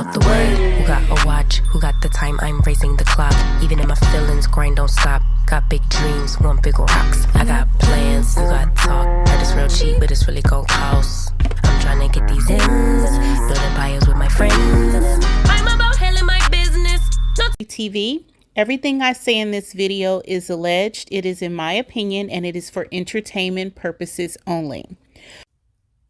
out the way. Who got a watch? Who got the time? I'm raising the clock. Even in my feelings, grind don't stop. Got big dreams, want big rocks. I got plans, you got talk. Heard it's real cheap, but it's really gon' cost. I'm trying to get these ends, build empires with my friends. I'm about handling my business. TV. Everything I say in this video is alleged. It is in my opinion, and it is for entertainment purposes only.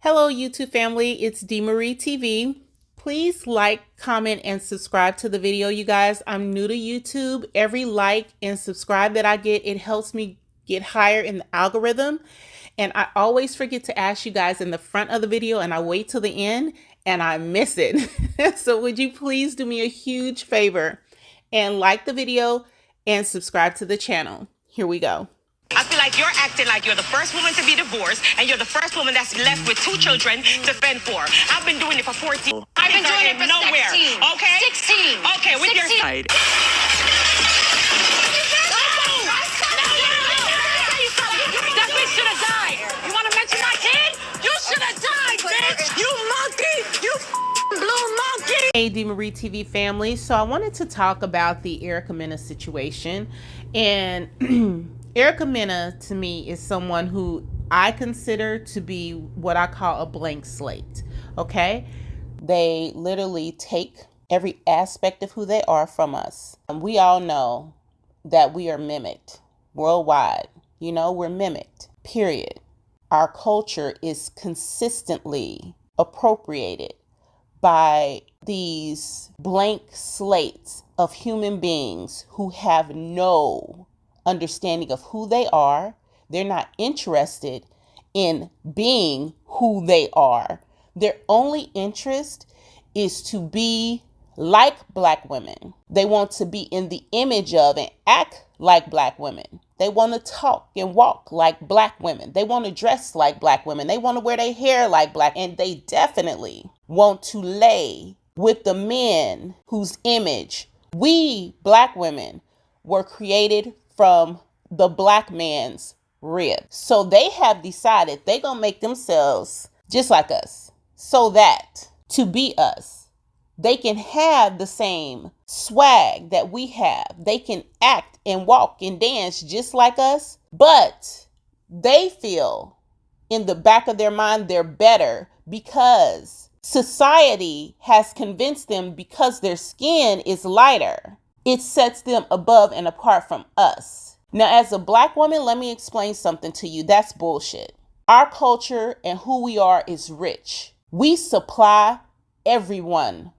Hello, YouTube family. It's DMarie TV. Please like, comment, and subscribe to the video, you guys. I'm new to YouTube. Every like and subscribe that I get, it helps me get higher in the algorithm. And I always forget to ask you guys in the front of the video, and I wait till the end and I miss it. So would you please do me a huge favor and like the video and subscribe to the channel? Here we go. I feel like you're acting like you're the first woman to be divorced and you're the first woman that's left with 2 children to fend for. I've been doing it for 14. I've been doing it for nowhere. 16. Okay? 16. Okay, with 16. Your side. That bitch should have died. You want to mention my kid? You should have died, bitch. You monkey. You blue monkey. Hey, DMarie TV family. So I wanted to talk about the Erica Mena situation. And Erica Mena, to me, is someone who I consider to be what I call a blank slate, okay? They literally take every aspect of who they are from us. And we all know that we are mimicked worldwide. You know, we're mimicked, period. Our culture is consistently appropriated by these blank slates of human beings who have no understanding of who they are. They're not interested in being who they are. Their only interest is to be like Black women. They want to be in the image of and act like Black women. They want to talk and walk like Black women. They want to dress like Black women. They want to wear their hair like Black. And they definitely want to lay with the men whose image we Black women were created from the Black man's rib. So they have decided they're going to make themselves just like us so that to be us, they can have the same swag that we have. They can act and walk and dance just like us, but they feel in the back of their mind they're better because society has convinced them because their skin is lighter. It sets them above and apart from us. Now, as a Black woman, let me explain something to you. That's bullshit. Our culture and who we are is rich. We supply everyone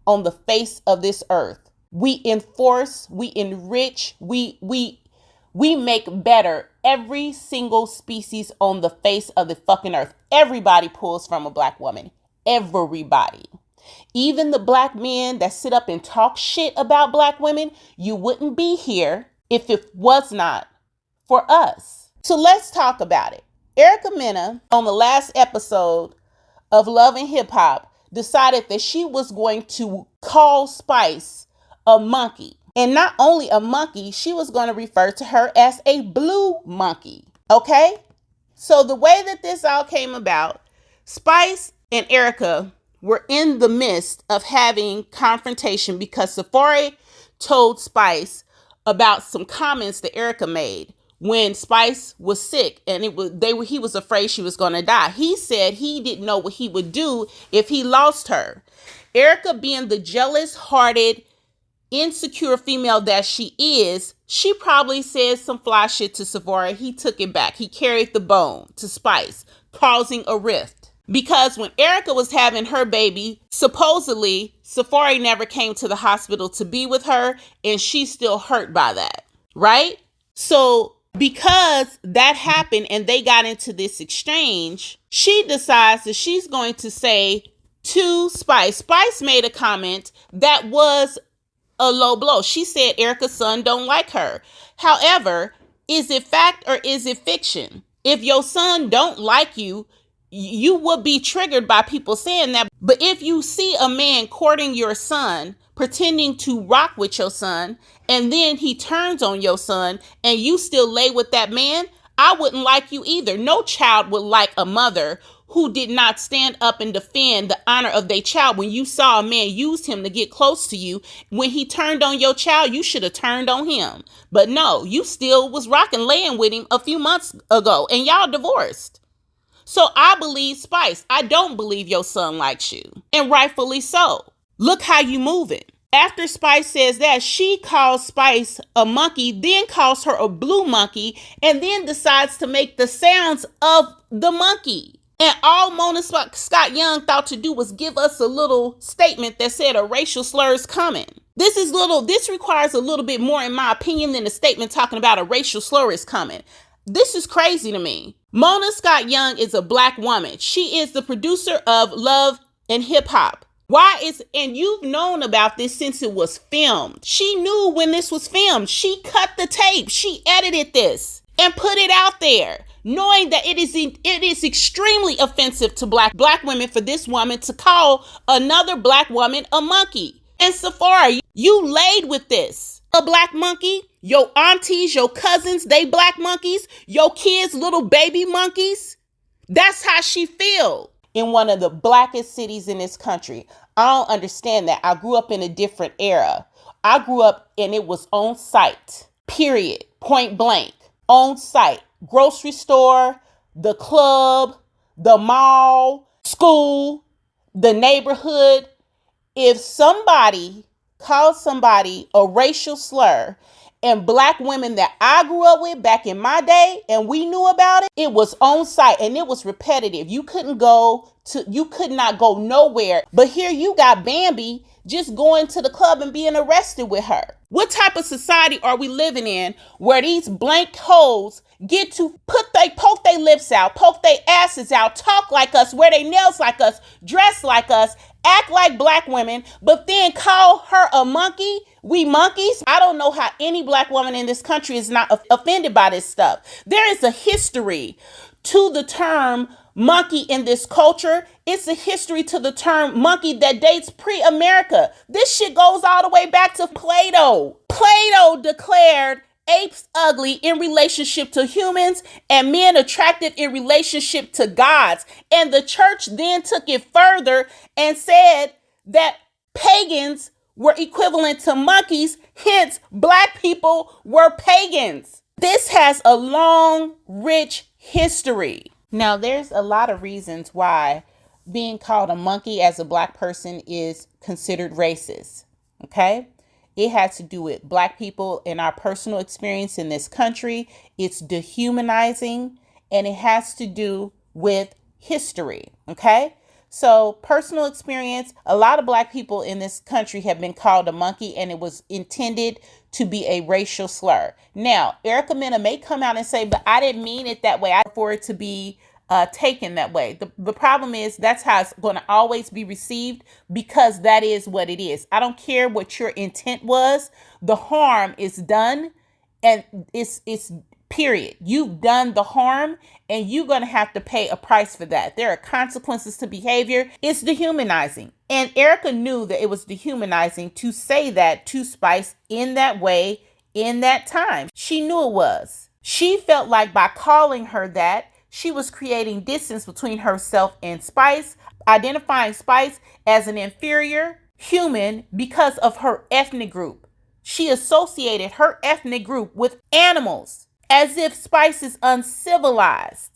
on the face of this earth. We enforce, we enrich, we make better every single species on the face of the fucking earth. Everybody pulls from a Black woman. Everybody. Even the Black men that sit up and talk shit about Black women, you wouldn't be here if it was not for us. So let's talk about it. Erica Mena, on the last episode of Love and Hip Hop, decided that she was going to call Spice a monkey. And not only a monkey, she was going to refer to her as a blue monkey. Okay? So the way that this all came about, Spice and Erica were in the midst of having confrontation because Safari told Spice about some comments that Erica made when Spice was sick and he was afraid she was going to die. He said he didn't know what he would do if he lost her. Erica, being the jealous-hearted, insecure female that she is, she probably said some fly shit to Safari. He took it back. He carried the bone to Spice, causing a rift. Because when Erica was having her baby, supposedly Safari never came to the hospital to be with her, and she's still hurt by that, right? So because that happened and they got into this exchange, she decides that she's going to say to Spice. Spice made a comment that was a low blow. She said Erica's son don't like her. However, is it fact or is it fiction? If your son don't like you, you would be triggered by people saying that. But if you see a man courting your son, pretending to rock with your son, and then he turns on your son and you still lay with that man, I wouldn't like you either. No child would like a mother who did not stand up and defend the honor of their child. When you saw a man use him to get close to you, when he turned on your child, you should have turned on him. But no, you still was rocking, laying with him a few months ago, and y'all divorced. So I believe Spice. I don't believe your son likes you, and rightfully so. Look how you moving. After Spice says that, she calls Spice a monkey, then calls her a blue monkey, and then decides to make the sounds of the monkey. And all Mona Scott Young thought to do was give us a little statement that said a racial slur is coming. This requires a little bit more, in my opinion, than a statement talking about a racial slur is coming. This is crazy to me. Mona Scott Young is a black woman. She is the producer of Love and Hip Hop. And you've known about this since it was filmed. She knew when this was filmed. She cut the tape. She edited this and put it out there, knowing that it is extremely offensive to black women for this woman to call another black woman a monkey. And Safari, you laid with this. A black monkey, your aunties, your cousins, they black monkeys, your kids, little baby monkeys. That's how she feel. In one of the blackest cities in this country. I don't understand that. I grew up in a different era. I grew up and it was on site, period, point blank, on site. Grocery store, the club, the mall, school, the neighborhood. If somebody calls somebody a racial slur, and black women that I grew up with back in my day, and we knew about it, it was on site and it was repetitive. You could not go nowhere. But here you got Bambi just going to the club and being arrested with her. What type of society are we living in where these blank hoes get to poke their lips out, poke their asses out, talk like us, wear their nails like us, dress like us, act like black women, but then call her a monkey? We monkeys? I don't know how any black woman in this country is not offended by this stuff. There is a history to the term monkey in this culture. It's a history to the term monkey that dates pre-America. This shit goes all the way back to Plato. Plato declared apes ugly in relationship to humans and men attractive in relationship to gods. And the church then took it further and said that pagans were equivalent to monkeys, hence black people were pagans. This has a long, rich history. Now, there's a lot of reasons why being called a monkey as a black person is considered racist, okay? It has to do with black people and our personal experience in this country. It's dehumanizing, and it has to do with history, okay? So personal experience, a lot of black people in this country have been called a monkey, and it was intended to be a racial slur. Now, Erica Mena may come out and say, but I didn't mean it that way. I for it to be taken that way. The problem is that's how it's going to always be received, because that is what it is. I don't care what your intent was. The harm is done, and it's period. You've done the harm, and you're going to have to pay a price for that. There are consequences to behavior. It's dehumanizing. And Erica knew that it was dehumanizing to say that to Spice in that way, in that time. She knew it was. She felt like by calling her that, she was creating distance between herself and Spice, identifying Spice as an inferior human because of her ethnic group. She associated her ethnic group with animals, as if Spice is uncivilized.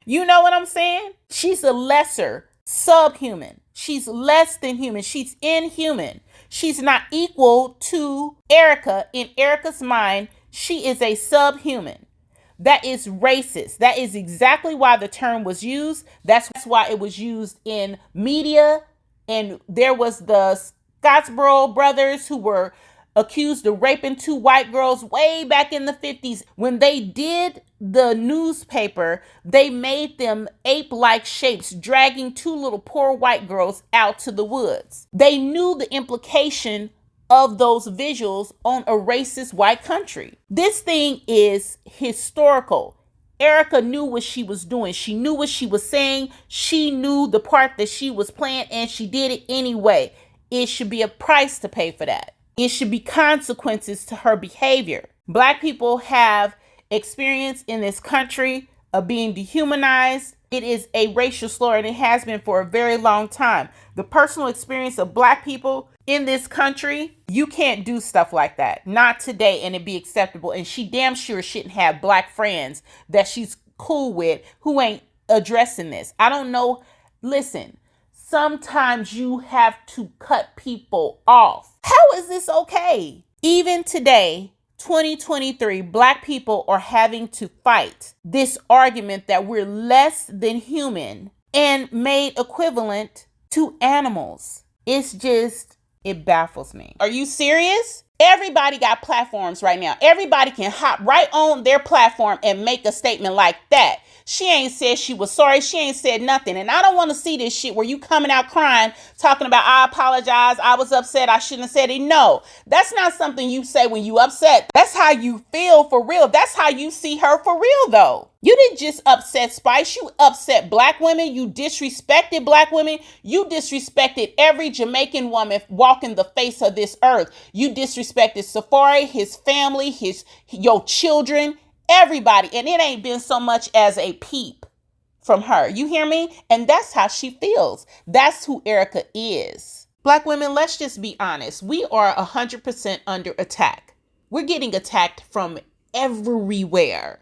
You know what I'm saying? She's a lesser subhuman. She's less than human. She's inhuman. She's not equal to Erica. In Erica's mind, she is a subhuman. That is racist. That is exactly why the term was used. That's why it was used in media. And there was the Scottsboro brothers who were accused of raping 2 white girls way back in the 50s. When they did the newspaper, they made them ape-like shapes, dragging 2 little poor white girls out to the woods. They knew the implication of those visuals on a racist white country. This thing is historical. Erica knew what she was doing. She knew what she was saying. She knew the part that she was playing, and she did it anyway. It should be a price to pay for that. It should be consequences to her behavior. Black people have experience in this country of being dehumanized It is a racial slur, and it has been for a very long time. The personal experience of black people in this country, you can't do stuff like that. Not today, and it be acceptable. And she damn sure shouldn't have black friends that she's cool with who ain't addressing this. I don't know. Listen, sometimes you have to cut people off. How is this okay? Even today, 2023, black people are having to fight this argument that we're less than human and made equivalent to animals. It baffles me. Are you serious? Everybody got platforms right now. Everybody can hop right on their platform and make a statement like that. She ain't said she was sorry. She ain't said nothing. And I don't want to see this shit where you coming out crying, talking about, I apologize, I was upset, I shouldn't have said it. No, that's not something you say when you upset. That's how you feel for real. That's how you see her for real, though. You didn't just upset Spice. You upset black women. You disrespected black women. You disrespected every Jamaican woman walking the face of this earth. You disrespected Safari, his family, your children, everybody. And it ain't been so much as a peep from her. You hear me? And that's how she feels. That's who Erica is. Black women, let's just be honest. We are 100% under attack. We're getting attacked from everywhere.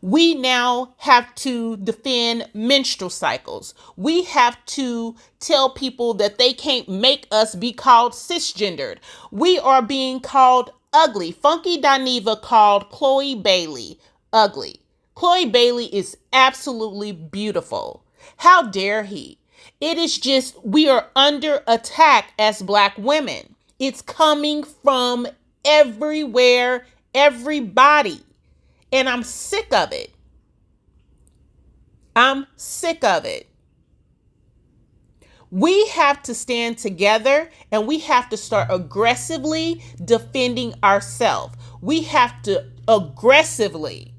We now have to defend menstrual cycles. We have to tell people that they can't make us be called cisgendered. We are being called ugly. Funky Dineva called Chloe Bailey ugly. Chloe Bailey is absolutely beautiful. How dare he? It is just, we are under attack as black women. It's coming from everywhere, everybody. And I'm sick of it. I'm sick of it. We have to stand together and we have to start aggressively defending ourselves. We have to aggressively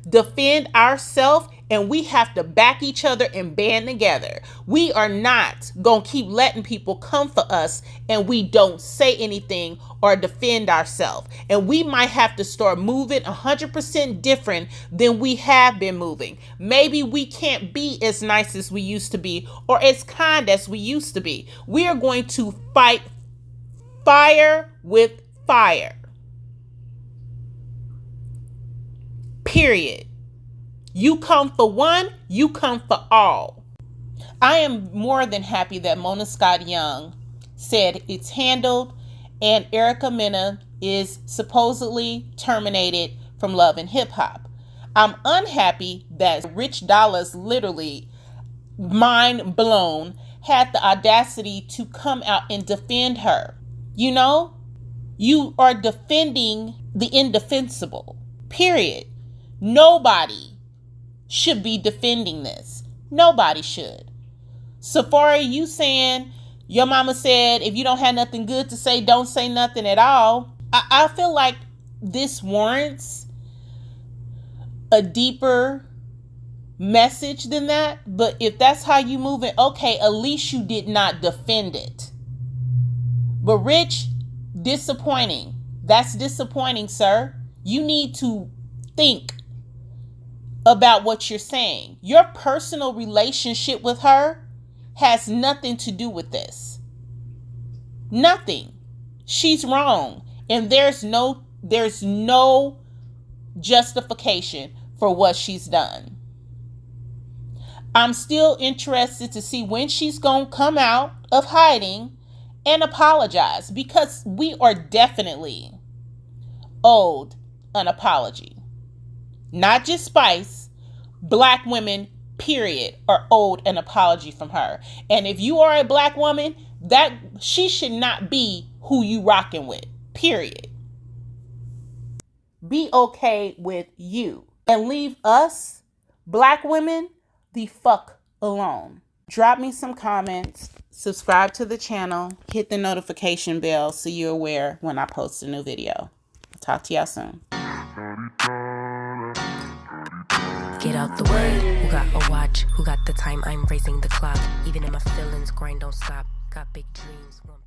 defend ourselves, and we have to back each other and band together. We are not going to keep letting people come for us and we don't say anything or defend ourselves. And we might have to start moving 100% different than we have been moving. Maybe we can't be as nice as we used to be or as kind as we used to be. We are going to fight fire with fire. Period. You come for one, you come for all. I am more than happy that Mona Scott Young said it's handled and Erica Mena is supposedly terminated from Love and Hip Hop. I'm unhappy that Rich Dollars, literally mind blown, had the audacity to come out and defend her. You know, you are defending the indefensible. Period. Nobody should be defending this. Nobody should. Safari, you saying your mama said if you don't have nothing good to say, don't say nothing at all. I feel like this warrants a deeper message than that. But if that's how you move it, okay, at least you did not defend it. But Rich, disappointing. That's disappointing, sir. You need to think about what you're saying. Your personal relationship with her has nothing to do with this. Nothing. She's wrong. And there's no justification for what she's done. I'm still interested to see when she's going to come out of hiding and apologize, because we are definitely owed an apology. Not just Spice, black women, period, are owed an apology from her. And if you are a black woman, that she should not be who you rocking with, period. Be okay with you and leave us, black women, the fuck alone. Drop me some comments, subscribe to the channel, hit the notification bell so you're aware when I post a new video. Talk to y'all soon. Get out the way. Who got a watch? Who got the time? I'm raising the clock. Even if my feelings grind don't stop. Got big dreams.